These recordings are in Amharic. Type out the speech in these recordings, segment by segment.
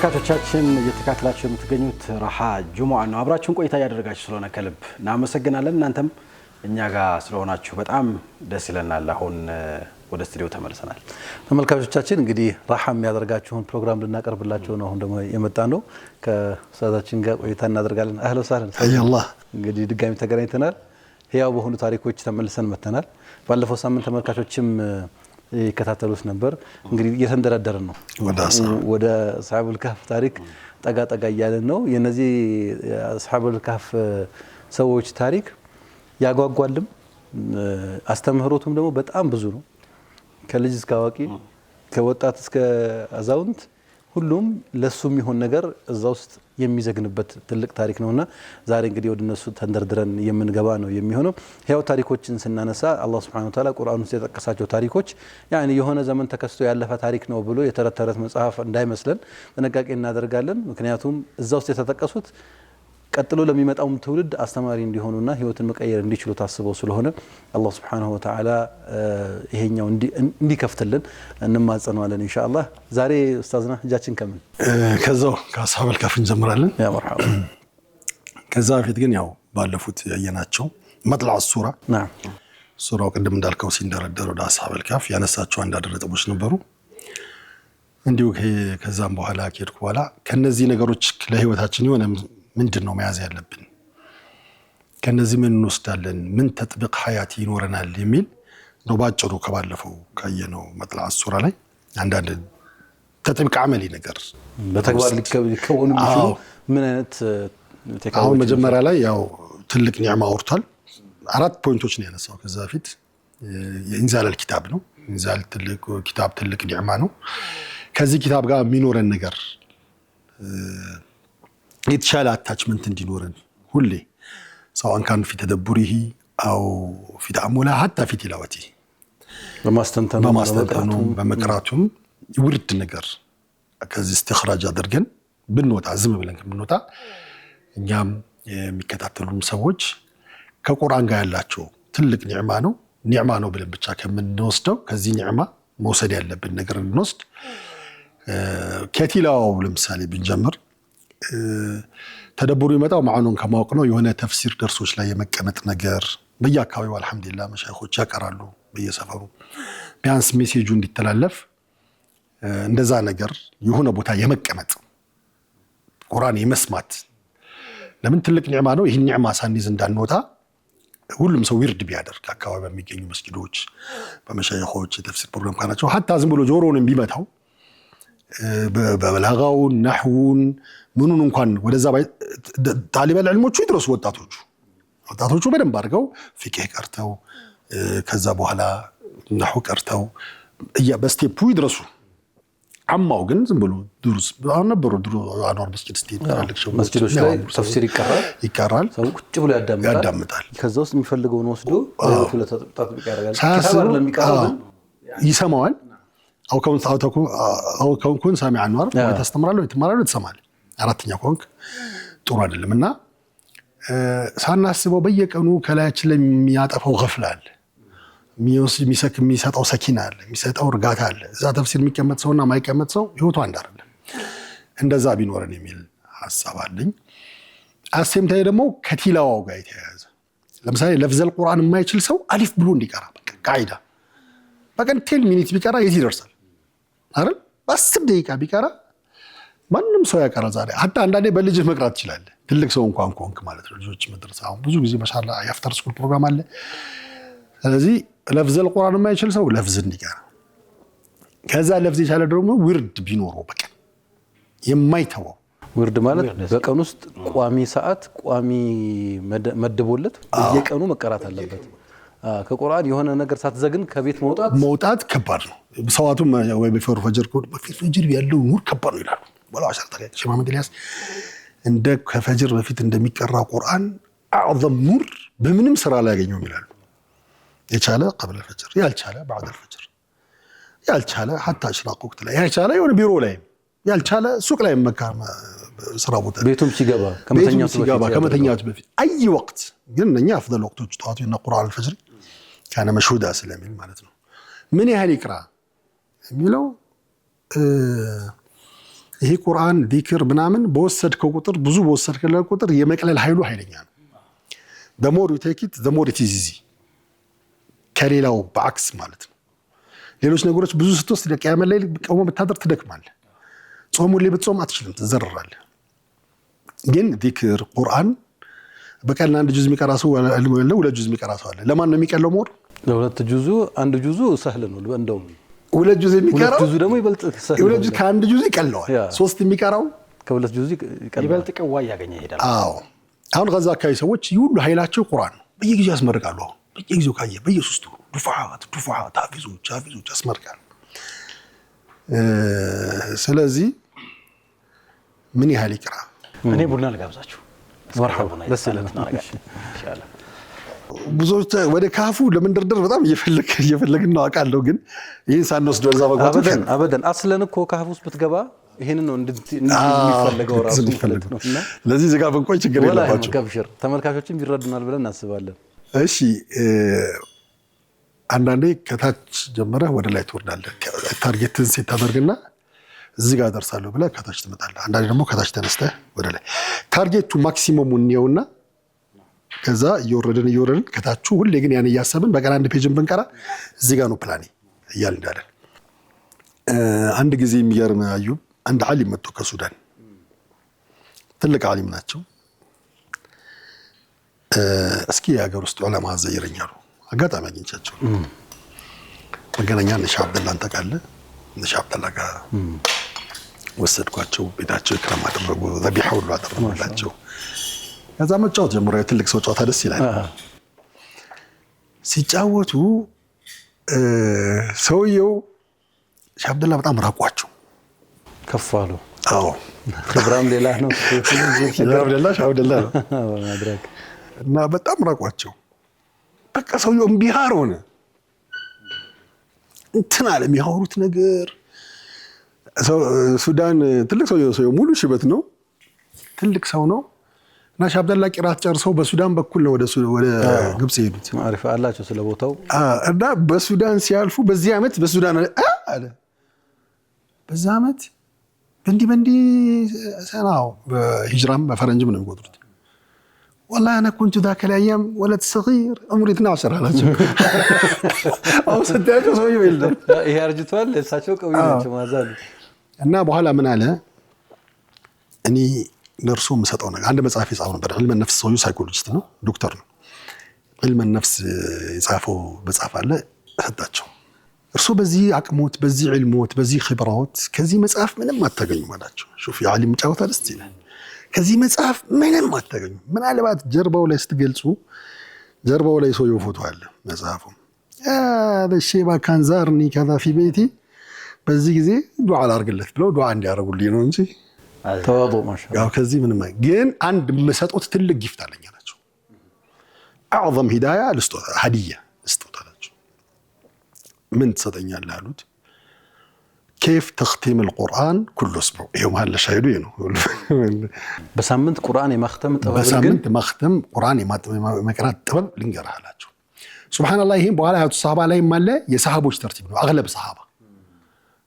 ተመልካቾቻችን እየተከታተላችሁ የምትገኙት ራሃ ጁሙአ ነው። አብራችሁን ቆይታ ያደረጋችሁ ስለሆነ ከልብ እናመሰግናለን። እናንተም እኛ ጋር ስለሆናችሁ በጣም ደስ ይለናል። አሁን ወደ ስቱዲዮ ተመልሰናል። ተመልካቾቻችን እንግዲህ ራሃ የሚያደርጋችሁን ፕሮግራም ልናቀርብላችሁ ነው። አሁን ደግሞ የመጣ ነው ከኡስታዛችን ጋር ቆይታ እናደርጋለን። አህለ ወሰህለን አላህ እንግዲህ ድጋሚ ተገናኝተናል። ህያው በሆኑ ታሪኮች ተመልሰን መተናል። ባለፈው ሳምንት ተመልካቾችም ይከታተሉት ነበር። እንግዲህ እየተንደረደርን ነው ወደ አስሐቡል ካህፍ ታሪክ ጠጋ እያለን ነው። የነዚህ አስሐቡል ካህፍ ሰዎች ታሪክ ያጓጓልም አስተምህሮቱም ደግሞ በጣም ብዙ ነው። ከልጅ እስከ አዋቂ ከወጣት እስከ አዛውንት ሁሉም ለሱ የሚሆን ነገር እዛ ውስጥ የሚዘግንበት ትልቅ ታሪክ ነውና ዛሬ እንግዲህ ወደ እነሱ ተንደርድረን የምንገባ ነው የሚሆነው። ያው ታሪኮችን ስናነሳ አላህ Subhanahu Wa Ta'ala ቁርአን ውስጥ የጠቀሳቸው ታሪኮች ያኒ የሆነ ዘመን ተከስቶ ያለፈ ታሪክ ነው ብሎ የተረተረት መጽሐፍ እንዳይመስለን ጥንቃቄ እናደርጋለን። ምክንያቱም እዛ ውስጥ የተጠቀሱት ቀጥሎ ለሚመጣውም ትውልድ አስተማሪ እንዲሆኑና ህይወትን መቀየር እንዲችሉ ታስበው ስለሆነ አላህ Subhanahu Wa Ta'ala ይሄኛው እንዲከፍትልን እንማጸናለን ኢንሻአላህ። ዛሬ ኡስታዝና እጃችን ከምን ከዛው ከአስሐቡል ካህፍ እንጀምራለን። ያ መርሐባ። ከዛ በፊት ግን ያው ባለፉት ያየናቸው መጥለዕ ሱራ ሱራው ቅድም እንዳልከው ሲንደረደር ወደ አስሐቡል ካህፍ ያነሳቸው አንዳንድ ነጥቦች ነበሩ። እንዲሁ ከዛም በኋላ ከሄድኩ በኋላ ከነዚህ ነገሮች ለህይወታችን የሆነ ምንድነው መያዝ ያለብን ከነዚህ ምን እንወስዳለን ምን ተጥቢቅ ሐያት ይኖረናል የሚል ነው ባጭሩ ከባለፈው ካየነው መጥለዕ ሱራ ላይ አንዳንድ ተጥቢቅ አመሊ ነገር በተግባር ሊከወኑ የሚችሉ ምን አይነት አሁን መጀመሪያ ላይ ያው ትልቅ ኒዕማ ወርቷል። 4 ፖይንቶች ነው ያነሳው። ከዛ በፊት የኢንዛል الكتاب ነው። ኢንዛል ትልቅ ኪታብ ትልቅ ኒዕማ ነው። ከዚህ ኪታብ ጋር የሚኖረን ነገር የተሻለ አታችመንት እንዲኖረን ሁሌ سواء كان في تدبره أو في تأمله حتى في تلاوته በማስተንተኑ በመቅራቱም ውርድ ነገር ከዚህ استخراج አድርገን ብንወጣ ዝም ብለን ብንወጣ እኛም የሚከታተሉን ሰዎች ከቁርአን ጋር ያላቸው ትልቅ ኒዕማ ነው ብለን ብቻ ከምንወስደው ከዚህ ኒዕማ መውሰድ ያለብን ነገር እንወስድ። ከቲላዋው ለምሳሌ ብንጀምር ተደብሩ ይመጣው ማዕኑን ከማወቅ ነው። የሆነ ተፍሲር ደርሶች ላይ የመቀመጥ ነገር በየአካባቢው አልহামዱሊላህ መሻይኾች ያቀራሉ። በየሰፈሩ ቢያንስ ሜሴጁ እንዲተላለፍ እንደዛ ነገር የሆነ ቦታ የመቀመጥ ቁርአን የመስማት ለምን ትልቅ ኒዕማ ነው። ይሄን ኒዕማ ሳንይዝ እንዳንወጣ ሁሉም ሰው ይርድ ቢያደርግ አካባቢ የሚገኙ መስጊዶች በመሻይኾች የተፍሲር ፕሮግራም ካላቸው ሐታ ዝም ብሎ ጆሮውን ቢመታው በበላጋውን ነህውን ምኑን እንኳን ወደዛ ጣሊባን ዕልሞቹ ይድረሱ ወጣቶቹ በደንብ አድርገው ፊቅህ ቀርተው ከዛ በኋላ ነህው ቀርተው በስቴፑ ይድረሱ። አማው ግን ዝም ብሎ ድሩስ አሁን ነበሩ ድሮ አንዋር መስጊድ ስቴት ታልክሽው መስጊዶች ላይ ተፍሲር ይቀራል። ሰው ቁጭ ብሎ ያዳምጣል። ከዛ ውስጥ የሚፈልገውን ወስዶ ለተጣጥብቅ ያደርጋል። ከታበር ለሚቀርብ ይሰማዋል። أو كون سامع عنوار وتستمر له تسمع አራተኛ ኮንክ ጥሩ አይደለምና ሳናስበው በየቀኑ ከላያች ለሚያጠፋው ገፍላል የሚሰጠው ሰኪና አለ የሚሰጠው እርጋታ አለ። እዛ ተፍሲር የሚቀመጥ ሰውና ማይቀመጥ ሰው ህይወቱ አንድ አይደለም። እንደዛ ቢኖረን የሚል ሐሳብ አለኝ። አሰምታይ ደግሞ ከቲላዋው ጋር የተያያዘ ለምሳሌ ለፍዘል ቁርአን የማይችል ሰው አሊፍ ብሎ እንዲቀራ በቃ ቃይዳ በቀን 10 ሚኒት ቢቀራ የት ይደርሳል አይደል? በ10 ደቂቃ ቢቀራ ማንንም ሰው ያቀራ። ዛሬ hatta አንዳንዴ በልጅህ መቅራት ይችላል። ትልቅ ሰው እንኳን ኮንክ ማለት ነው። ልጆች መድረሳ አሁን ብዙ ጊዜ ማሻአላ ያፍተር ስኩል ፕሮግራም አለ። ስለዚህ ለፍዘል ቁርአን የማይችል ሰው ለፍዝ እንዲቀራ ከዛ ለፍዝ ይቻላል ደግሞ ውርድ ቢኖረው በቀን የማይተወው ውርድ ማለት በቀን ውስጥ ቋሚ ሰዓት ቋሚ መድቦለት በየቀኑ መቀራት አለበት። ከቁርአን የሆነ ነገር ሳትዘግን ከቤት መውጣት ከባድ ነው። ሰዋቱም ወይ በፈሩ ፈጅር ኮድ በፊት ፈጅር ያለው ኑር ከባድ ነው ይላሉ። ወላሂ አሸርታ ሼህ መሐመድ ኢልያስ እንደ ከፈጅር በፊት እንደሚቀራ ቁርአን አዕظم ኑር በምንም ስራ ላይ ያገኘው ይላሉ። የቻለ قبل الفجر ያልቻለ بعد الفجر ያልቻለ حتى اشراق ወቅት ላይ ያልቻለ የሆነ ቢሮ ላይ ያልቻለ ሱቅ ላይ መካማ ስራ ቦታ ቤቱም ሲገባ ከመተኛቱ በፊት አይ ወቅት ግን እኛ አፍضل ወቅቶች ጧቱ እና ቁርአን الفجر كان مشهودا ስለሚል ማለት ነው። ምን ያህል ይቅራ የሚለው ይሄ ቁርአን ዚክር ምናምን በወሰድከው ቁጥር ብዙ በወሰድከው ቁጥር የመቅለል ኃይሉ ኃይለኛ ነው። the more you take it the more it is easy ከሌላው በአክስ ማለት ነው። ሌሎች ነገሮች ብዙ ስትወስድ ቂያመ ለይል ቆሞ ብታደር ትደክማለህ። ጾሙ ላይ ብትጾም አትችልም፣ ትዘረራለህ። ግን ዚክር ቁርአን በቀን አንድ ጁዝ የሚቀራ ሰው ወለ ሁለት ጁዝ የሚቀራ ሰው አለ። ለማን ነው የሚቀለው? ሞር ለሁለት ጁዙ አንድ ጁዙ ሰህል ነው። እንደውም ሁለት ጁዝ የሚቀራው ሁለት ጁዙ ደግሞ ይበልጥ ሰህል ነው። ሁለት ጁዝ ከአንድ ጁዝ ይቀለዋል። ሶስት የሚቀራው ከሁለት ጁዝ ይቀለዋል፣ ይበልጥ ቅዋ ያገኘ ይሄዳል። አዎ አሁን ከዛ አካባቢ ሰዎች ይሁሉ ኃይላቸው ቁርአን ነው። በየጊዜው ያስመርቃሉ። አሁን በየጊዜው ካየ በየሶስቱ ዱፋት ሐፊዞች ያስመርቃሉ። ስለዚህ ምን ያህል ይቅራ? እኔ ቡና ልጋብዛችሁ። መርሐባ ደስ ይላል። ኢንሻአላህ ብዙዎች ወደ ካፉ ለመንደርደር በጣም እየፈለግን ነው አውቃለሁ። ግን ይህን ሳንወስድ ወደዛ መግባቱ አበደን አስለን እኮ ካፍ ውስጥ ብትገባ ይሄንን ነው እንደሚፈልገው ራሱ ነው። ለዚህ ዝጋ ብንቆይ ችግር የለባቸው። ከብሽር ተመልካቾችም ይረዱናል ብለን እናስባለን። እሺ አንዳንዴ ከታች ጀምረህ ወደ ላይ ትወርዳለህ። ታርጌትን ሴት ታደርግና እዚህ ጋር ደርሳለሁ ብለህ ከታች ትመጣለህ። አንዳንዴ ደግሞ ከታች ተነስተህ ወደ ላይ ታርጌቱ ማክሲመሙን እንየውና ከዛ እየወረድን ከታቹ ሁሌ ግን ያን እያሰብን በቀን አንድ ፔጅን ብንቀራ እዚህ ጋር ነው ፕላኔ እያልን እንዳለን። አንድ ጊዜ የሚገርም አዩብ አንድ ዓሊም መጥቶ ከሱዳን ትልቅ ዓሊም ናቸው። እስኪ የሀገር ውስጥ ዑለማ ዘይረኛሉ። አጋጣሚ አግኝቻቸው መገናኛ ነሽ አብደላን ታውቃለህ? ነሽ አብደላ ጋር ወሰድኳቸው። ቤታቸው ኢክራም አደረጉ፣ ዘቢሐ ሁሉ አደረጉላቸው። ከዛ መጫወት ጀምሮ ትልቅ ሰው ጨዋታ ደስ ይላል። ሲጫወቱ ሰውየው ሼህ አብደላ በጣም ራቋቸው፣ ከፍ አሉ። አዎ ክብራም ሌላ ነው። ሼህ አብደላ ነው እና በጣም ራቋቸው። በቃ ሰውየው እምቢሃር ሆነ። እንትን አለ የሚያወሩት ነገር። ሱዳን ትልቅ ሰው ሙሉ ሽበት ነው፣ ትልቅ ሰው ነው። እና ሼህ አብደላ ቂራት ጨርሰው በሱዳን በኩል ነው ወደ ግብጽ ሄዱት። ማሪፍ አላቸው ስለ ቦታው። እና በሱዳን ሲያልፉ በዚህ ዓመት በሱዳን አለ በዛ ዓመት በእንዲ ሰናው በሂጅራም በፈረንጅም ነው የሚቆጥሩት። والله انا كنت ذاك الايام ولد صغير عمري 12 አላቸው። አሁን ስታያቸው ሰውዬው የለም። ይሄ አርጅቷል። እሳቸው ቀውይ ናቸው ማዛሉ። እና በኋላ ምን አለ እኔ ለርሶ የምሰጠው ነገር አንድ መጽሐፍ የጻፈው ነበር። ዕልመ ነፍስ ሰውዬው ሳይኮሎጂስት ነው፣ ዶክተር ነው። ዕልመ ነፍስ የጻፈው መጽሐፍ አለ ሰጣቸው። እርሶ በዚህ አቅሞት፣ በዚህ ዕልሞት፣ በዚህ ኺብራዎት ከዚህ መጽሐፍ ምንም አታገኙ አላቸው። ሹፍ የዓሊም ጫወታ ደስ ይላል። ከዚህ መጽሐፍ ምንም አታገኙ። ምናልባት ጀርባው ላይ ስትገልጹ ጀርባው ላይ ሰውየው ፎቶ አለ መጽሐፉ። ለሼባ ካንዛርኒ ከዛ ፊ ቤቲ በዚህ ጊዜ ዱዓ አላርግለት ብለው ዱዓ እንዲያደርጉልኝ ነው እንጂ ተዋضع ማሻአላ። ያው ከዚህ ምንም ግን አንድ መሰጦት ትልቅ ጊፍት አለኝ አላቸው። አዕظም ሂዳያ ለስጦታ ሀዲያ ለስጦታ አላቸው። ምን ትሰጠኛለህ አሉት። كيف تختم القرآن كل أسبوع يوم هذا الشيء ነው በሳምንት ቁርአን የማختም ጥበብ በሳምንት ማختም ቁርአን የመቅራት ጥበብ ልንገርህ አላቸው። ሱብሃንአላህ ይሄን በኋላ ያቱ ሰሃባ ላይ ማለ የሰሃቦች ተርቲብ ነው። አግለብ ሰሃባ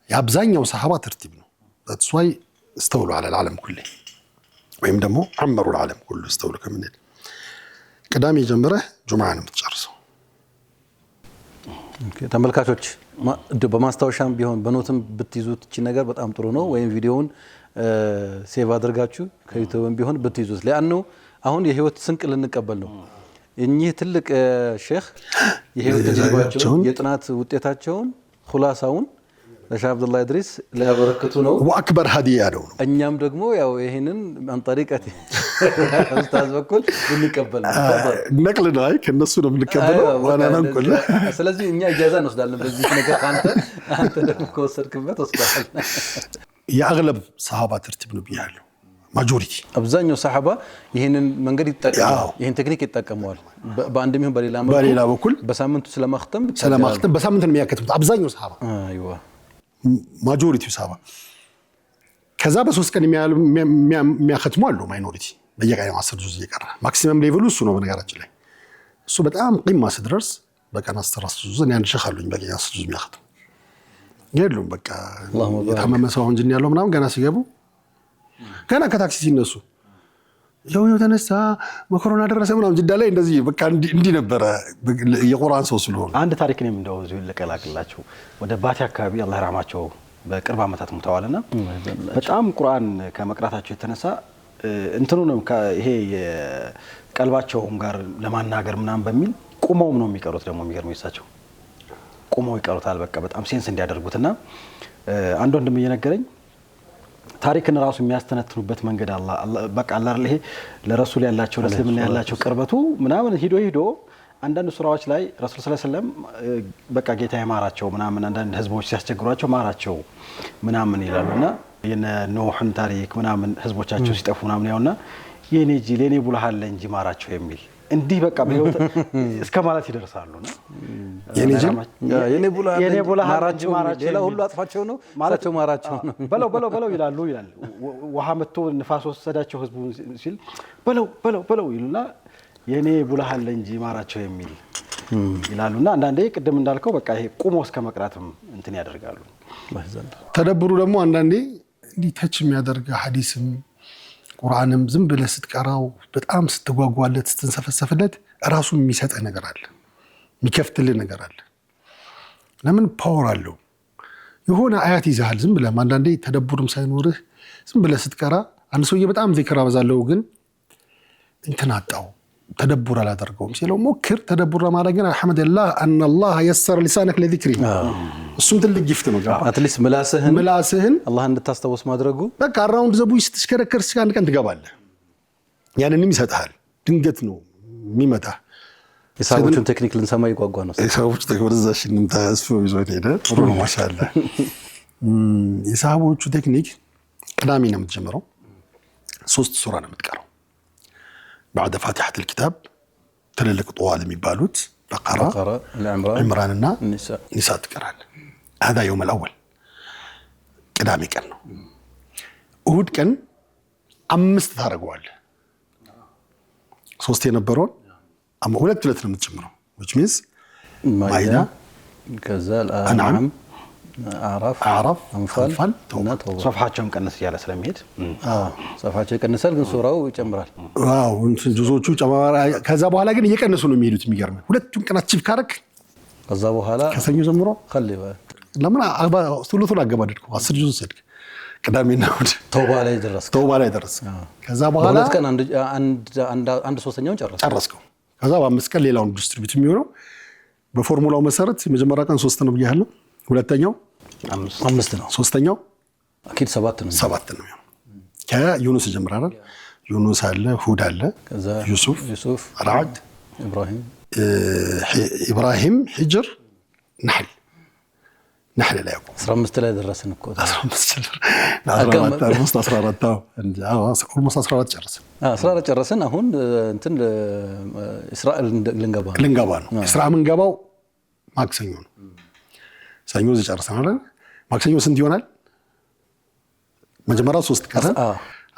የአብዛኛው ሰሃባ ተርቲብ ነው። that's why استولوا على العالم كله ወይም ደግሞ عمروا العالم كله استولوا ከምን ቅዳሜ ጀምረህ ጁምዓን የምትጨርሰው። ተመልካቾች በማስታወሻም ቢሆን በኖትም ብትይዙት እቺ ነገር በጣም ጥሩ ነው። ወይም ቪዲዮውን ሴቭ አድርጋችሁ ከዩቲዩብም ቢሆን ብትይዙት ለአንው አሁን የህይወት ስንቅ ልንቀበል ነው። እኚህ ትልቅ ሼህ የህይወት ተጅርባቸውን የጥናት ውጤታቸውን ኹላሳውን ለሼህ አብዱላህ ኢድሪስ ሊያበረክቱ ነው። ወአክበር ሀዲያ ነው። እኛም ደግሞ ያው ይሄንን አንጠሪቀት ኡስታዝ በኩል ልንቀበል ነው። ነቅል ነው። አይ ከነሱ ነው የምንቀበለው ዋና ነንቆል። ስለዚህ እኛ ኢጃዛ እንወስዳለን በዚህ ነገር። አንተ ደግሞ ከወሰድክበት ወስዳለን። የአግለብ ሰሃባ ተርቲብ ነው ብያለሁ። ማጆሪቲ አብዛኛው ሰሃባ ይሄንን መንገድ ይጠቀማል፣ ይሄን ቴክኒክ ይጠቀማል። በአንድም ይሁን በሌላ በኩል በሳምንቱ ስለማختም በሳምንት ነው የሚያከትሙት አብዛኛው ሰሃባ። አይዋ ማጆሪቲው ሰሃባ ከዛ በሶስት ቀን የሚያከትሙ አሉ። ማይኖሪቲ በየቀኑ 10 ጁዝ እየቀራ ማክሲመም ሌቭሉ እሱ ነው። በነገራችን ላይ እሱ በጣም ቂማ ሲደርስ በቀን 10 ጁዝ ነው። አንድ ሸህ አሉኝ በቀን 10 ጁዝ የሚያከትሙ የሉም። በቃ የታመመ ሰው እንጂ ያለው ምናምን ገና ሲገቡ ገና ከታክሲ ሲነሱ ያው ተነሳ መኮሮና ደረሰ ምናምን ጅዳ ላይ እንደዚህ በቃ እንዲህ ነበረ የቁርአን ሰው ስለሆነ። አንድ ታሪክ ነው እንደው እዚሁ ልቀላቅላችሁ። ወደ ባቲ አካባቢ አላህ ይራማቸው በቅርብ ዓመታት ሙተዋልና በጣም ቁርአን ከመቅራታቸው የተነሳ እንትኑንም ይሄ ቀልባቸውም ጋር ለማናገር ምናምን በሚል ቁመው ነው የሚቀሩት። ደግሞ የሚገርመው ይሳቸው ቁመው ይቀሩታል በቃ በጣም ሴንስ እንዲያደርጉትና አንድ ወንድም እየነገረኝ ታሪክን ራሱ የሚያስተነትኑበት መንገድ በቃ አላህ ይሄ ለረሱል ያላቸው ለእስልምና ያላቸው ቅርበቱ ምናምን ሂዶ አንዳንድ ሱራዎች ላይ ረሱል ሰለላሁ ዐለይሂ ወሰለም በቃ ጌታ ይማራቸው ምናምን አንዳንድ ህዝቦች ሲያስቸግሯቸው ማራቸው ምናምን ይላሉና የነ ኖህን ታሪክ ምናምን ህዝቦቻቸው ሲጠፉ ምናምን ያውና የኔ ጂ ለኔ ቡልሃለ እንጂ ማራቸው የሚል እንዲህ በቃ በህይወት እስከ ማለት ይደርሳሉና የኔ ቡልሃለ ማራቸው ሌላ ሁሉ አጥፋቸው ነው ማራቸው ነው በለው ይላሉ ውሃ መጥቶ ንፋስ ወሰዳቸው ህዝቡን ሲል በለው ይሉና የኔ ቡልሃለ እንጂ ማራቸው የሚል ይላሉና አንዳንዴ ቅድም እንዳልከው በቃ ይሄ ቁሞ እስከ መቅራትም እንትን ያደርጋሉ። ተደብሩ ደግሞ አንዳንዴ እንዲህ ተች የሚያደርግ ሐዲስም ቁርአንም ዝም ብለህ ስትቀራው በጣም ስትጓጓለት ስትንሰፈሰፍለት ራሱ የሚሰጥህ ነገር አለ፣ የሚከፍትልህ ነገር አለ። ለምን ፓወር አለው። የሆነ አያት ይዛል ዝም ብለህ አንዳንዴ ተደብሩም ሳይኖርህ ዝም ብለህ ስትቀራ አንድ ሰውዬ በጣም ዚክር አበዛለው ግን እንትን አጣው ተደብር አላደርገውም ሲለው ሞክር ተደብር ለማድረግ አልሐምዱሊላህ ان الله يسر لسانك لذكري እሱም ትልቅ ጊፍት ነው። አትሊስት ምላስህን አላህ እንድታስተውስ ማድረጉ በቃ አራውንድ ዘቡይ ስትሽከረከር እስከ አንድ ቀን ትገባለህ። ያንንም ይሰጣል። ድንገት ነው የሚመጣ። የሳቦቹን ቴክኒክ ልንሰማ ይጓጓ ነው። የሳቦቹ ተወርዛሽን እንታስፎ ይዞት ሄደ። ጥሩ ነው ማሻአላህ። የሳቦቹ ቴክኒክ ቅዳሜ ነው የምትጀምረው። 3 ሱራ ነው የምትቀራው بعد فاتحة الكتاب تللق طوال ميبالوت بقرة عمران النساء تقرأ. هذا يوم الأول قدامي كان أهود كان 5 ታረጋዋል 3 የነበረው 2 ነው የምትጀምረው which means ማይዳ ከዛ አንዓም አዕራፍ አንፋል ሶፍሐቸውም ቀነስ ያለ ስለሚሄድ ሶፍሐቸው ይቀንሳል ግን ሱራው ይጨምራል። ዋው እንትን ጁዞቹ ጨማራ ከዛ በኋላ ግን እየቀነሱ ነው የሚሄዱት። የሚገርም 2 ቀን አቺቭ ካረክ ከዛ በኋላ ከሰኞ ጀምሮ خلي ለምን ሱሉቱን አገባደድኩ 10 ጁዝ ሰድክ ቅዳሜና እሑድ ተውባ ላይ ደረስክ። ከዛ በኋላ 2 ቀን አንድ ሶስተኛውን ጨረስከው። ከዛ በ5 ቀን ሌላውን ዲስትሪቢዩት የሚሆነው በፎርሙላው መሰረት የመጀመሪያ ቀን 3 ነው ብያለሁ። ሁለተኛው 5 ነው። ሶስተኛው አኪድ 7 ነው። 7 ነው። ከዩኑስ ጀምራናል። ዩኑስ አለ፣ ሁድ አለ፣ ከዛ ዩሱፍ ራዕድ፣ ኢብራሂም ሂጅር፣ ነህል ላይ ያቆም 15 ላይ ደረስን እኮ 14 ጨረስን። 14 ጨረስን። አሁን እንትን እስራኤል ልንገባ ነው። እስራኤል ምንገባው ማክሰኞ ነው። ሰኞ ጨርሰናል። ማክሰኞ ስንት ይሆናል? መጀመሪያው 3 ቀረ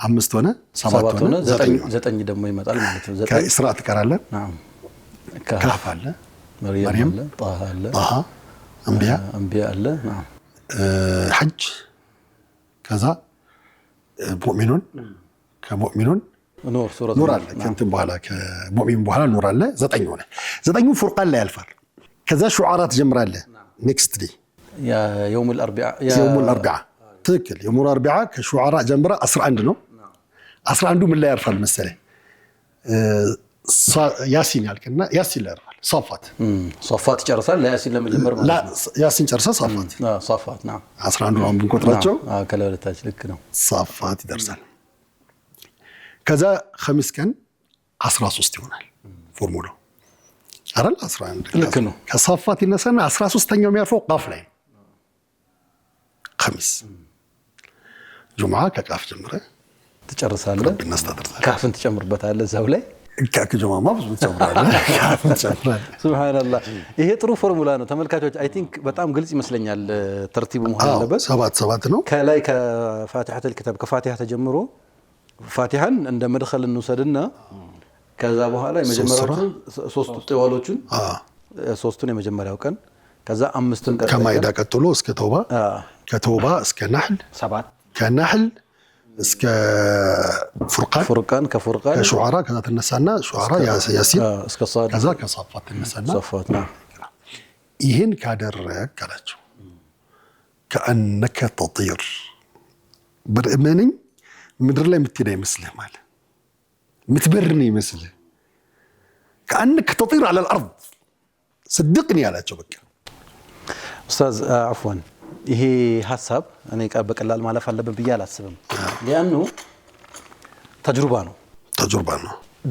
5 ሆነ 7 ሆነ 9 ደግሞ ይመጣል ማለት ነው። 9 ከእስራኤል ትቀራለህ። ካፍ አለ፣ መርየም አለ፣ ጣሃ አለ፣ አንቢያ አለ፣ ሐጅ ከዛ ሙእሚኑን ከሙእሚኑን ኑር አለ። ከእንትን በኋላ ከሙእሚን በኋላ ኑር አለ። 9 ሆነ። 9ኙ ፉርቃን ላይ ያልፋል። ከዛ ሹዓራ ትጀምራለህ። ኔክስት ዴይ يوم الاربعاء ትክክል። يوم الاربعاء ከሹዓራ ጀምራ 11 ነው። 11ዱ ምን ላይ ያርፋል መሰለህ? ያሲን ያልከና ያሲን ላይ ያርፋል። ሷፋት ጨርሳል። ያሲን ለመጀመር ማለት ነው። ያሲን ጨርሳ ሷፋት ነው 11 ነው ብንቆጥራቸው ከለለታች ልክ ነው። ሷፋት ይደርሳል። ከዛ ኸሚስ ቀን 13 ይሆናል ፎርሙላው አይደል? 11 ልክ ነው። ከሷፋት ይነሳና 13ኛው የሚያርፈው ቃፍ ላይ ኸሚስ ጁምዓ ከቃፍ ጀምረ ትጨርሳለህ። ካፍን ትጨምርበታለህ እዛው ላይ ከጁምዓ ብዙ ትጨምራለህ። ካፍን ትጨምራለህ። ሱብሃንአላህ። ይሄ ጥሩ ፎርሙላ ነው ተመልካቾች። አይ ቲንክ በጣም ግልጽ ይመስለኛል ተርቲቡ መሆን አለበት። 7 ነው። ከላይ ከፋቲሐተል ኪታብ ከፋቲሐ ተጀምሮ ፋቲሐን እንደ መድኸል እንውሰድና ከዛ በኋላ የመጀመሪያዎቹ 3 ጥዋሎቹን 3ቱን የመጀመሪያው ቀን ከዛ 5ቱን ከማይዳ ቀጥሎ እስከ ተውባ ከተውባ እስከ ነህል 7 ከነህል እስከ ፉርቃን ከፉርቃን ከሹዓራ ከዛ ተነሳና ሹዓራ ያሲን እስከ ሷድ ከዛ ከሳፋት ተነሳና ሷፋት ነው። ይህን ካደረግ አላቸው ከአነከ ተጢር በእመነኝ ምድር ላይ የምትሄድ አይመስልህ ማለት ምትበር ነው ይመስልህ ከአነከ ተጢር على الارض صدقني ያላቸው በቃ ኡስታዝ አፍዋን ይሄ ሐሳብ እኔ በቀላል ማለፍ አለብን ብዬ አላስብም። ያኑ ተጅሩባ ነው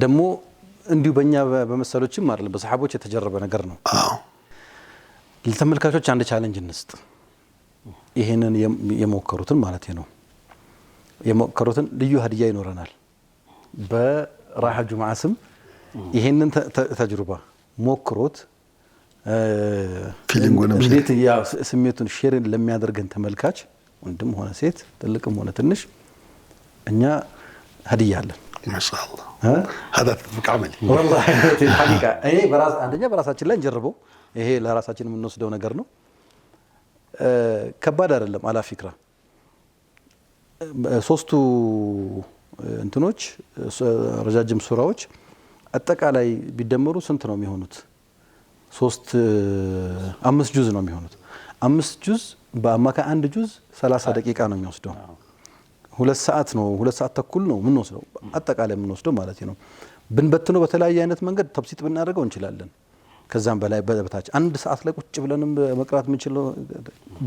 ደግሞ እንዲሁ በእኛ በመሰሎችም አይደለም በሰሃቦች የተጀረበ ነገር ነው። ለተመልካቾች አንድ ቻሌንጅ እንስጥ። ይሄንን የሞከሩትን ማለት ነው የሞከሩትን ልዩ ሀዲያ ይኖረናል። በራሃ ጁምዓ ስም ይሄንን ተጅሩባ ሞክሮት እንዴት ያ ስሜቱን ሼር ለሚያደርገን ተመልካች ወንድም ሆነ ሴት ትልቅም ሆነ ትንሽ እኛ ሀዲያ አለን። ማሻአላህ هذا تفق عملي والله الحقيقه እኔ አንደኛ በራሳችን ላይ እንጀርበው። ይሄ ለራሳችን የምንወስደው ነገር ነው። ከባድ አይደለም። አላ ፊክራ ሶስቱ እንትኖች ረጃጅም ሱራዎች አጠቃላይ ቢደመሩ ስንት ነው የሚሆኑት? 5 ጁዝ ነው የሚሆኑት። 5 ጁዝ በአማካይ 1 ጁዝ 30 ደቂቃ ነው የሚወስደው። 2 ሰዓት ነው 2 ሰዓት ተኩል ነው የምንወስደው አጠቃላይ የምንወስደው ማለት ነው። ብንበትነው በተለያየ አይነት መንገድ ተብሲጥ ብናደርገው እንችላለን። ከዛም በላይ በታች 1 ሰዓት ላይ ቁጭ ብለንም መቅራት የምንችለው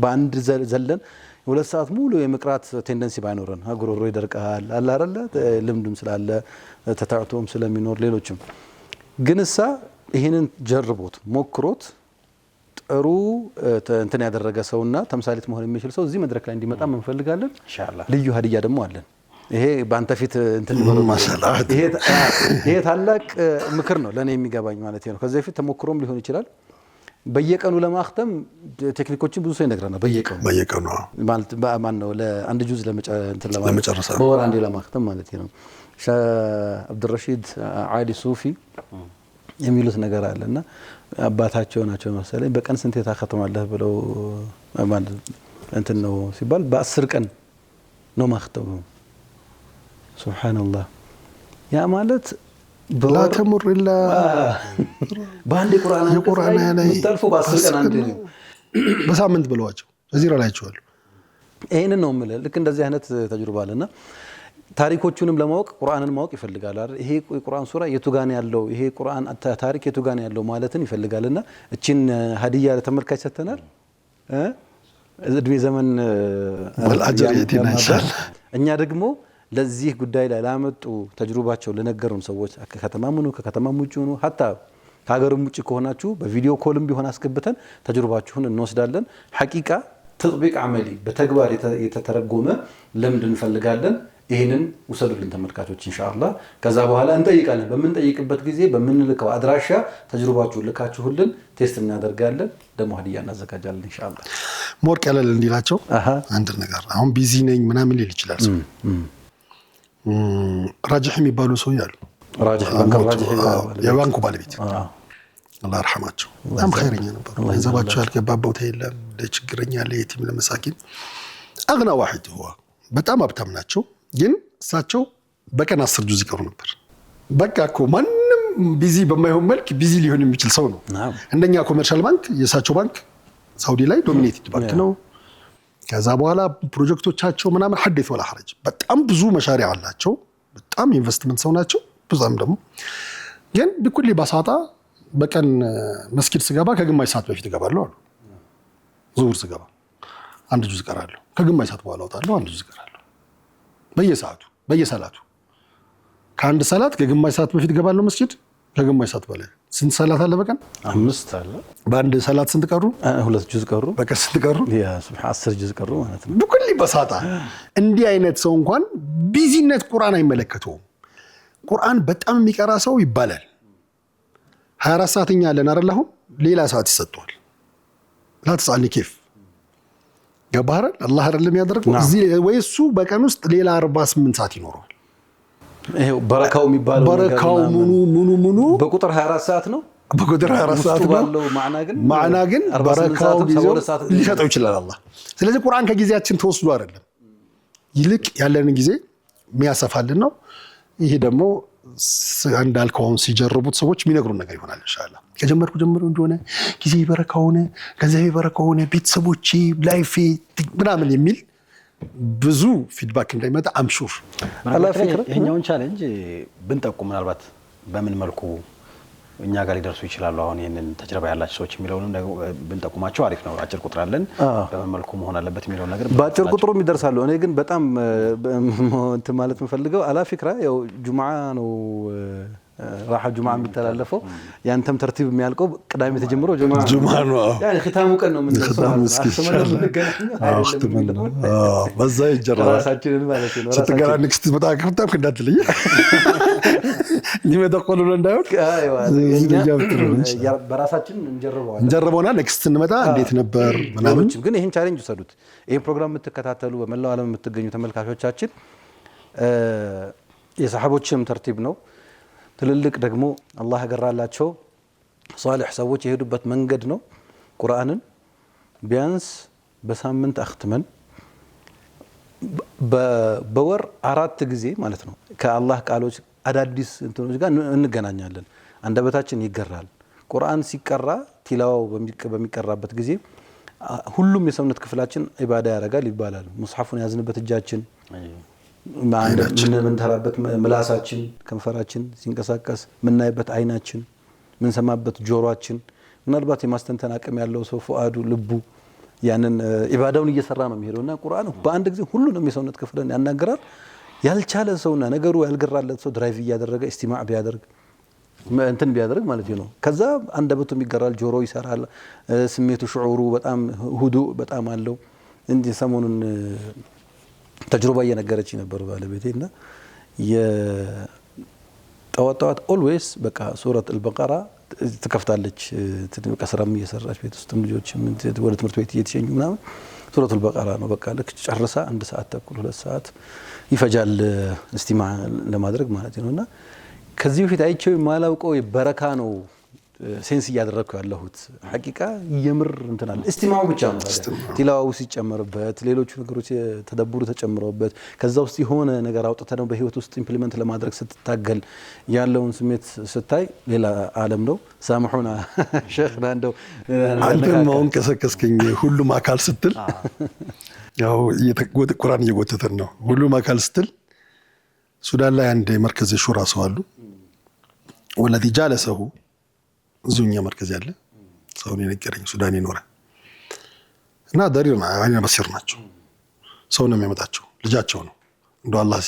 በአንድ ዘለን 2 ሰዓት ሙሉ የመቅራት ቴንደንሲ ባይኖረን አጉሮሮ ይደርቃል አለ አይደለ ልምድም ስላለ ተታውቶም ስለሚኖር ሌሎችም ግን እሳ ይሄንን ጀርቦት ሞክሮት ጥሩ እንትን ያደረገ ሰውና ተምሳሌት መሆን የሚችል ሰው እዚህ መድረክ ላይ እንዲመጣ እንፈልጋለን ኢንሻአላህ። ልዩ ሀዲያ ደግሞ አለን። ይሄ ባንተ ፊት እንትን ነው ማሻአላህ። ይሄ ታላቅ ምክር ነው ለኔ የሚገባኝ ማለት ነው። ከዚህ በፊት ተሞክሮም ሊሆን ይችላል። በየቀኑ ለማختም ቴክኒኮችን ብዙ ሰው ይነግራና በየቀኑ ማለት ማን ነው ለአንድ ጁዝ ለመጨረስ በወር አንዴ ለማختም ማለት ነው። አብዱልረሺድ አሊ ሱፊ የሚሉት ነገር አለና አባታቸው ናቸው መሰለኝ በቀን ስንት ታختማለህ ብለው ማለት እንትን ነው ሲባል በ10 ቀን ነው ማختሙ። ሱብሃንአላህ ያ ማለት لا تمر الا በአንድ ቁርአን ላይ ተልፎ በ10 ቀን አንድ ነው በሳምንት ብለዋቸው እዚህ ራላይቸዋል። ይሄንን ነው ማለት ልክ እንደዚህ አይነት ተጅሩባ አለና ታሪኮቹንም ለማወቅ ቁርአንን ማወቅ ይፈልጋል አይደል? ይሄ ቁርአን ሱራ የቱ ጋር ነው ያለው ይሄ ቁርአን ታሪክ የቱ ጋር ነው ያለው ማለትን ይፈልጋልና እቺን ሀዲያ ለተመልካች ሰተናል። እድሜ ዘመን ወልአጅር የቲና ኢንሻአላህ እኛ ደግሞ ለዚህ ጉዳይ ላይ ላመጡ ተጅሩባቸው ለነገሩን ሰዎች ከተማሙኑ ከከተማም ውጭ ሆኖ hatta ከሀገርም ውጭ ከሆናችሁ በቪዲዮ ኮልም ቢሆን አስገብተን ተጅሩባችሁን እንወስዳለን። ሐቂቃ ተጥቢቅ አመሊ በተግባር የተተረጎመ ለምድ እንፈልጋለን። ይሄንን ወሰዱልን ተመልካቾች ኢንሻአላህ። ከዛ በኋላ እንጠይቃለን። በመንጠይቅበት ጊዜ በመንልከው አድራሻ ተጅሩባችሁን ልካችሁልን ቴስት እናደርጋለን። ደሞ ሀዲያ እናዘጋጃለን ኢንሻአላህ። ሞርቅ ያለል እንዲላቸው አንድ ነገር አሁን ቢዚ ነኝ ምናምን ሊል ይችላል ሰው ራጅህ የሚባሉ ሰው ያሉ ራጅህ የባንኩ ባለቤት አላህ ይርሐማቸው በጣም ኸይረኛ ነበሩ። ገንዘባቸው ያልገባበት የለም ለችግረኛ ለየቲም ለመሳኪን አግና ዋሂድ هو በጣም ሀብታም ናቸው። ግን እሳቸው በቀን 10 ጁዝ ይቀሩ ነበር። በቃ እኮ ማንም ቢዚ በማይሆን መልክ ቢዚ ሊሆን የሚችል ሰው ነው። እንደኛ ኮመርሻል ባንክ የእሳቸው ባንክ ሳውዲ ላይ ዶሚኔትድ ባንክ ነው። ከዛ በኋላ ፕሮጀክቶቻቸው ምናምን ሐዲስ ወላ ሐረጅ በጣም ብዙ መሻሪያ አላቸው። በጣም ኢንቨስትመንት ሰው ናቸው። ብዙም ደግሞ ግን በኩል ባሳጣ በቀን መስጊድ ስገባ ከግማሽ ሰዓት በፊት እገባለሁ አሉ። ዙሁር ስገባ 1 ጁዝ እቀራለሁ። ከግማሽ ሰዓት በኋላ ወጣለሁ 1 ጁዝ እቀራለሁ። በየሰዓቱ በየሰላቱ ከአንድ ሰላት ከግማሽ ሰዓት በፊት እገባለሁ መስጊድ ከግማሽ ሰዓት በላይ ስንት ሰላት አለ በቀን 5 አለ። በአንድ ሰላት ስንት ቀሩ? 2 ጁዝ ቀሩ። በቀን ስንት ቀሩ? ያ ሱብሃን 10 ጁዝ ቀሩ ማለት ነው። በኩል በሳጣ እንዲህ አይነት ሰው እንኳን ቢዚነት ቁርአን አይመለከተውም። ቁርአን በጣም የሚቀራ ሰው ይባላል 24 ሰዓትኛ አለን አይደል? አሁን ሌላ ሰዓት ይሰጣል። لا تسألني كيف ገባህ? አላህ አይደለም ያደረገው እዚህ ወይ እሱ በቀን ውስጥ ሌላ 48 ሰዓት ይኖረዋል። ይሄው በረካው የሚባለው በረካው ሙኑ በቁጥር 24 ሰዓት ነው። በቁጥር 24 ሰዓት ነው። ማዕና ግን በረካው ጊዜው ሊሰጠው ይችላል አላህ። ስለዚህ ቁርአን ከጊዜያችን ተወስዶ አይደለም ይልቅ ያለን ጊዜ የሚያሰፋልን ነው። ይሄ ደግሞ እንዳልከው አሁን ሲጀርቡት ሰዎች የሚነግሩን ነገር ይሆናል ኢንሻአላህ። ከጀመርኩ ጀምሮ እንደሆነ ጊዜ ይበረካ ሆነ፣ ገንዘብ ይበረካ ሆነ፣ ቤተሰቦቼ ላይፌ ምናምን የሚል ብዙ ፊድባክ እንዳይመጣ አምሹር ይሄኛውን ቻሌንጅ ብንጠቁም ምናልባት በምን መልኩ እኛ ጋር ሊደርሱ ይችላሉ አሁን ይሄንን ተጀርባ ያላቸው ሰዎች የሚለውንም ብንጠቁማቸው አሪፍ ነው። አጭር ቁጥር አለን በምን መልኩ መሆን አለበት የሚለው ነገር በአጭር ቁጥሩም ይደርሳሉ። እኔ ግን በጣም እንትን ማለት የምፈልገው አላ ፊክራ ያው ጁምዓ ነው ራሓ ጁምዓ የሚተላለፈው ያንተም ተርቲብ የሚያልቀው ቅዳሜ ተጀምሮ ጁምዓ ነው ያኔ ختامው ቀን ነው የምንደርሰው በዛ ይጀራል ራሳችንን ማለት ነው ስትገራ ንክስት መጣ ከፍታም እንዳትልኝ ሊመጣቆሉ እንዳይወድ በራሳችን እንጀርበውና ንክስት እንመጣ እንዴት ነበር ምናምን ግን ይሄን ቻሌንጅ ወሰዱት። ይሄን ፕሮግራም የምትከታተሉ በመላው ዓለም የምትገኙ ተመልካቾቻችን የሰሃቦችም ተርቲብ ነው። ትልልቅ ደግሞ አላህ ያገራላቸው ሷሊህ ሰዎች የሄዱበት መንገድ ነው። ቁርአንን ቢያንስ በሳምንት አختመን በወር 4 ጊዜ ማለት ነው ከአላህ ቃሎች አዳዲስ እንትኖች ጋር እንገናኛለን። አንደበታችን ይገራል። ቁርአን ሲቀራ ቲላዋው በሚቀራበት ጊዜ ሁሉም የሰውነት ክፍላችን ኢባዳ ያደርጋል ይባላል። ሙስሐፉን ያዝንበት እጃችን ምን ተራበት ምላሳችን ከንፈራችን ሲንቀሳቀስ ምናይበት አይናችን ምንሰማበት ጆሮአችን ምናልባት የማስተንተን አቅም ያለው ሰው ፉአዱ ልቡ ያንን ኢባዳውን እየሰራ ነው የሚሄደውና ቁርአን በአንድ ጊዜ ሁሉንም የሰውነት ክፍልን ያናገራል። ያልቻለ ሰውና ነገሩ ያልገራለት ሰው ድራይቭ እያደረገ ኢስቲማዕ ቢያደርግ እንትን ቢያደርግ ማለት ነው ከዛ አንደበቱም ይገራል፣ ጆሮ ይሰራል፣ ስሜቱ ሽዑሩ በጣም ሁዱእ በጣም አለው። እንዴ ሰሞኑን ተጅሩባ እየነገረች ነበር ባለቤቴና የጠዋት ኦልዌይስ በቃ ሱረት አልበቀራ ትከፍታለች። በቃ ስራም እየሰራች ቤት ውስጥም ልጆችም ወደ ትምህርት ቤት እየተሸኙ ምናምን ሱረት አልበቀራ ነው በቃ ልክ ጨርሳ 1 ሰዓት ተኩል 2 ሰዓት ይፈጃል እስቲማዕ ለማድረግ ማለት ነውና ከዚህ በፊት አይቼው የማላውቀው በረካ ነው ሴንስ እያደረኩ ያለሁት ሐቂቃ የምር እንትናል እስቲማው ብቻ ነው ቲላዋው ሲጨመርበት ሌሎች ነገሮች ተደብሩ ተጨምረውበት ከዛ ውስጥ የሆነ ነገር አውጥተህ ነው በህይወት ውስጥ ኢምፕሊመንት ለማድረግ ስትታገል ያለውን ስሜት ስታይ ሌላ ዓለም ነው። ሳምሁና ሼኽና እንደው አንተም አሁን ከሰከስከኝ ሁሉም አካል ስትል ያው ቁርአን እየጎተተን ነው። ሁሉም አካል ስትል ሱዳን ላይ አንድ መርከዝ ሹራ ሰው አሉ ወለዲ ጃለሰሁ ዙኛ መርከዝ ያለ ሰው ነው የነገረኝ ሱዳን ይኖራ እና ዳሪና አይነ በሲር ናቸው። ሰው ነው የሚያመጣቸው ልጃቸው ነው እንደው አላህ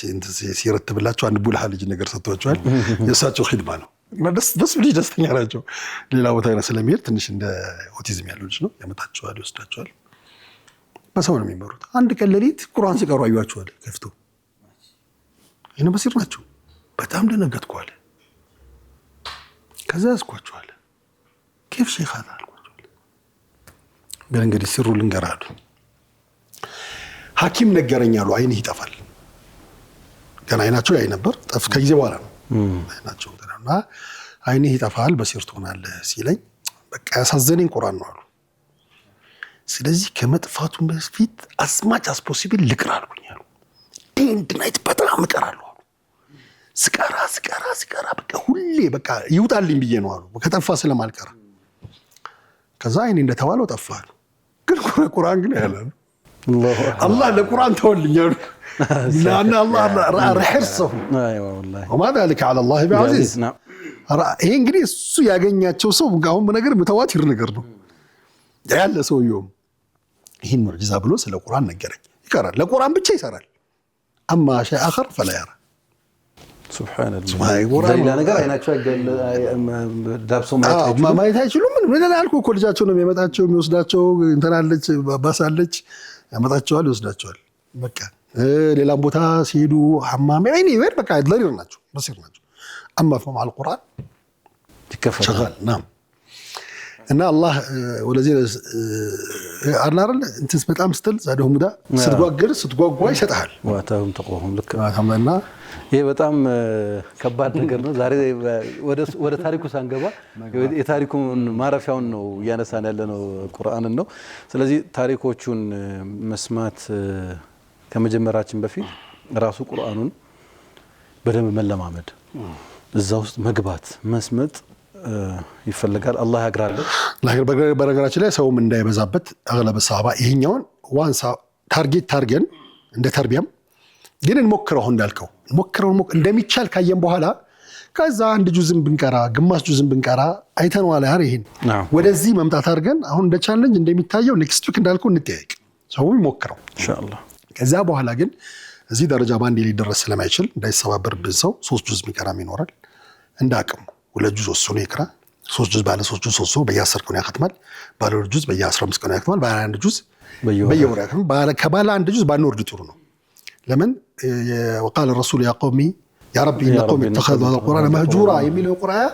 ሲረትብላቸው አንድ ቡልሃ ልጅ ነገር ሰጥቷቸዋል። የእሳቸው ኺድማ ነው እና ደስ ልጅ ደስተኛ ናቸው። ሌላ ቦታ ላይ ስለሚሄድ ትንሽ እንደ ኦቲዝም ያለው ልጅ ነው ያመጣቸዋል፣ ይወስዳቸዋል። በሰው ነው የሚመሩት። አንድ ቀን ሌሊት ቁርአን ሲቀሩ አዩዋቸዋል ከፍቶ አይነ በሲር ናቸው። በጣም ደነገጥኩ አለ። ከዛ ያስኳቸዋል كيف شيخ هذا قال እንግዲህ ሲሩ ልንገራሉ ሐኪም ነገረኝ አሉ አይንህ ይጠፋል። ገና አይናቸው ያይ ነበር ጠፍ ከጊዜ በኋላ ነው አይናቸው ተናና አይንህ ይጠፋል በሲር ትሆናለህ ሲለኝ በቃ ያሳዘነኝ ቁርአን ነው አሉ። ስለዚህ ከመጥፋቱ በፊት አስማጭ አስ ፖሲብል ልቅራልኩኝ አሉ። ዴንድ ናይት በጣም እቀራለሁ አሉ። ስቀራ በቃ ሁሌ በቃ ይውጣልኝ ብዬ ነው አሉ ከጠፋ ስለማልቀር። ከዛ አይኔ እንደተባለው ጠፋ አሉ። ግን ቁርአን ግን ያላል አላህ ለቁርአን ተወልኛሉ لأن الله رحرصه ايوه والله وما ذلك على الله بعزيز ይሄ እንግዲህ እሱ ያገኛቸው ሰው ጋር ነገር መተዋቲር ነገር ነው ያለ ሰው ይሁን ይሄን ሙዕጂዛ ብሎ ስለ ቁርአን ነገረኝ። ይቀራል ለቁርአን ብቻ ይሰራል። አማ شيء آخر فلا يرى سبحان الله ሌላ ነገር አይናቸው ዳብሶ ማየት አይችሉም። ምን አልኩ እኮ ልጃቸው ነው የሚያመጣቸው የሚወስዳቸው እንተናለች ባሳለች ያመጣቸዋል ይወስዳቸዋል። በቃ ሌላም ቦታ ሲሄዱ ሐማም አይኔ ወር በቃ ለሪር ናቸው በሲር ናቸው። አማ فهم على القرآن ይከፈል شغال نعم እና አላህ ወለዚህ አርናርል እንትን በጣም ስትል ዛደው ሙዳ ስትጓጓ ይሰጣል ዋታውም ተቆም ልክ አማና ይሄ በጣም ከባድ ነገር ነው። ዛሬ ወደ ታሪኩ ሳንገባ የታሪኩን ማረፊያውን ነው ያነሳን ያለነው ቁርአንን ነው። ስለዚህ ታሪኮቹን መስማት ከመጀመራችን በፊት ራሱ ቁርአኑን በደንብ መለማመድ እዛ ውስጥ መግባት መስመጥ ይፈልጋል። አላህ ያግራለን። በነገራችን ላይ ሰውም እንዳይበዛበት አግለበ ሰሃባ ይሄኛውን ዋንሳ ታርጌት ታርገን እንደ ተርቢያም ግን እንሞክረው እንዳልከው እንሞክረው እንደሚቻል ካየን በኋላ ከዛ አንድ ጁዝም ብንቀራ ግማሽ ጁዝም ብንቀራ አይተነዋል። ያር ይሄን ወደዚህ መምጣት አድርገን አሁን እንደ ቻሌንጅ እንደሚታየው ኔክስት ዊክ እንዳልከው እንጠያየቅ ሰው ይሞክረው ኢንሻአላህ። ከዛ በኋላ ግን እዚህ ደረጃ ባንዴ ሊደረስ ስለማይችል እንዳይሰባበርብን ሰው 3 ጁዝ የሚቀራም ይኖራል። እንዳቅሙ 2 ጁዝ ወስኖ ይቅራ። 3 ጁዝ ባለ 3 ጁዝ ወስኖ በየ10 ቀኑ ያከትማል። ባለ 2 ጁዝ በየ15 ቀኑ ያከትማል። ባለ 1 ጁዝ በየወሩ ያከትማል። ከባለ 1 ጁዝ ባንወርድ ጥሩ ነው። ለምን وقال الرسول يا قومي يا ربي إن قومي اتخذوا هذا القرآن مهجورا የሚለው ቁርአን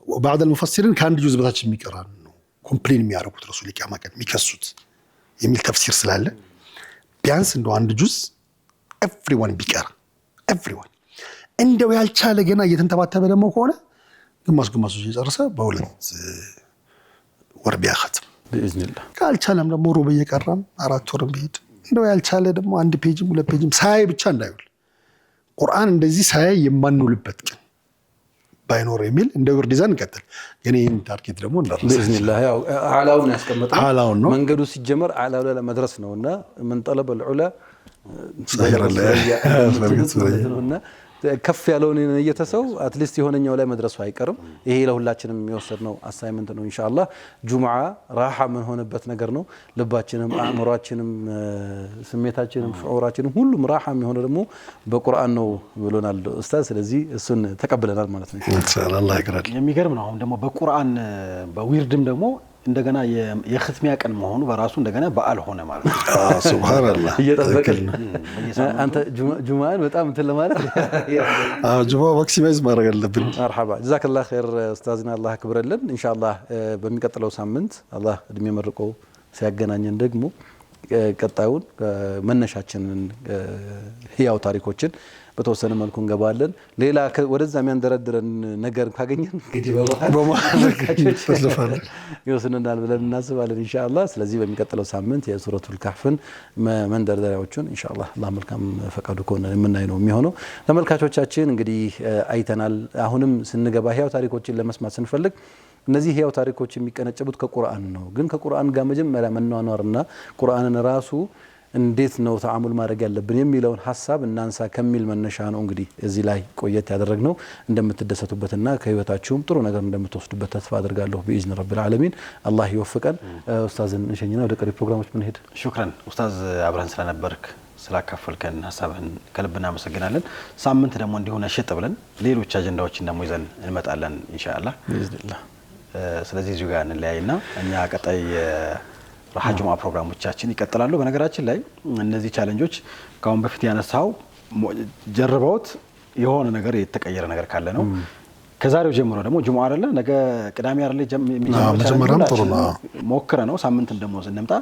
وبعض المفسرين ከአንድ ጁዝ በታች የሚቀራ ነው ኮምፕሌን የሚያደርጉት ረሱል ይቀማቀል የሚከሱት የሚል ተፍሲር ስላለ ቢያንስ እንደው አንድ ጁዝ ኤቭሪዋን ቢቀራ ኤቭሪዋን እንደው ያልቻለ ገና እየተንተባተበ ደግሞ ከሆነ ግማሽ እየጨረሰ በሁለት ወር ቢያኸትም باذن الله ካልቻለም ደግሞ ሩብ እየቀራም 4 ወርም ቢሄድ እንደው ያልቻለ ደግሞ 1 ፔጅም 2 ፔጅም ሳይ ብቻ እንዳይውል ቁርአን እንደዚህ ሳይ የማንውልበት ቀን ባይኖር የሚል እንደ ወርዲዛን እንቀጥል። ግን ይሄን ታርጌት ደግሞ እንደርስ باذن الله ያው አላውን ያስቀመጠው መንገዱ ሲጀመር አላው ላይ ለመድረስ ነውና من طلب العلا خير الله ከፍ ያለውን እየተሰው አትሊስት የሆነኛው ላይ መድረሱ አይቀርም። ይሄ ለሁላችንም የሚወሰድነው አሳይመንት ነው ኢንሻአላህ። ጁምዓ ራሃ ምን ሆነበት ነገር ነው። ልባችንም አእምሮአችንም ስሜታችንም ሹዑራችንም ሁሉም ራሃ የሚሆነው ደግሞ በቁርአን ነው ብሎናል ኡስታዝ። ስለዚህ እሱን ተቀብለናል ማለት ነው ኢንሻአላህ። አላህ ይቅራል። የሚገርም ነው። አሁን ደግሞ በቁርአን በዊርድም ደግሞ እንደገና የختሚያ ቀን መሆኑ በራሱ እንደገና በዓል ሆነ ማለት ነው። ሱብሃንአላህ እየጠበቅን አንተ ጁምዓን በጣም እንትን ለማለት ጁምዓ ማክሲማይዝ ማድረግ አለብን። መርሐባ ጀዛከላህ ኸይር ኡስታዝና አላህ ያክብርልን። ኢንሻአላህ በሚቀጥለው ሳምንት አላህ እድሜ መርቆ ሲያገናኘን ደግሞ ቀጣዩን መነሻችንን ህያው ታሪኮችን በተወሰነ መልኩ እንገባለን። ሌላ ወደዛ የሚያንደረድረን ነገር ካገኘን እንግዲህ በማለካቸው ይወስነናል ብለን እናስባለን ኢንሻአላህ። ስለዚህ በሚቀጥለው ሳምንት የሱረቱል ካህፍን መንደርደሪያዎቹን ኢንሻአላህ አላህ መልካም ፈቃዱ ከሆነ የምናይ ነው የሚሆነው። ተመልካቾቻችን እንግዲህ አይተናል። አሁንም ስንገባ ህያው ታሪኮችን ለመስማት ስንፈልግ እነዚህ ህያው ታሪኮች የሚቀነጨቡት ከቁርአን ነው። ግን ከቁርአን ጋር መጀመሪያ መኗኗርና ቁርአንን ራሱ እንዴት ነው ተዓሙል ማድረግ ያለብን የሚለውን ሐሳብ እናንሳ ከሚል መነሻ ነው እንግዲህ እዚህ ላይ ቆየት ያደረግነው። እንደምትደሰቱበትና ከህይወታችሁም ጥሩ ነገር እንደምትወስዱበት ተስፋ አድርጋለሁ بإذن رب العالمين። አላህ ይወፍቀን። ኡስታዝን እንሸኝና ወደ ቀሪ ፕሮግራሞች ምን ሄድ። ሹክራን ኡስታዝ አብረን ስለነበርክ ስላካፈልከን ሐሳብህን ከልብ እናመሰግናለን። ሳምንት ደግሞ እንዲሁ ነሽጥ ብለን ሌሎች አጀንዳዎችን ደግሞ ይዘን እንመጣለን ኢንሻአላህ بإذن الله። ስለዚህ እዚሁ ጋር እንለያይና እኛ ቀጣይ ራሃ ጁምዓ ፕሮግራሞቻችን ይቀጥላሉ። በነገራችን ላይ እነዚህ ቻሌንጆች ካሁን በፊት ያነሳው ጀርበውት የሆነ ነገር የተቀየረ ነገር ካለ ነው። ከዛሬው ጀምሮ ደግሞ ጁምዓ አይደለ ነገ ቅዳሜ አይደለ መጀመሪያም ጥሩ ነው ሞክረ ነው። ሳምንትም ደግሞ ስንመጣ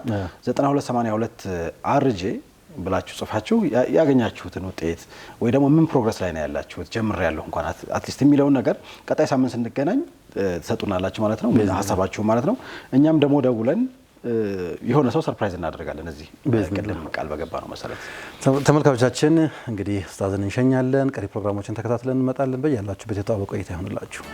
9282 አርጄ ብላችሁ ጽፋችሁ ያገኛችሁትን ውጤት ወይ ደግሞ ምን ፕሮግረስ ላይ ነው ያላችሁት ጀምሬያለሁ እንኳን አትሊስት የሚለውን ነገር ቀጣይ ሳምንት ስንገናኝ ተሰጡናላችሁ ማለት ነው ሐሳባችሁ ማለት ነው። እኛም ደግሞ ደውለን የሆነ ሰው ሰርፕራይዝ እናደርጋለን እዚህ ቅድም ቃል በገባ ነው መሰረት። ተመልካቾቻችን እንግዲህ ኡስታዝን እንሸኛለን። ቀሪ ፕሮግራሞችን ተከታትለን እንመጣለን። በያላችሁበት የተዋበ ቆይታ ይሁንላችሁ።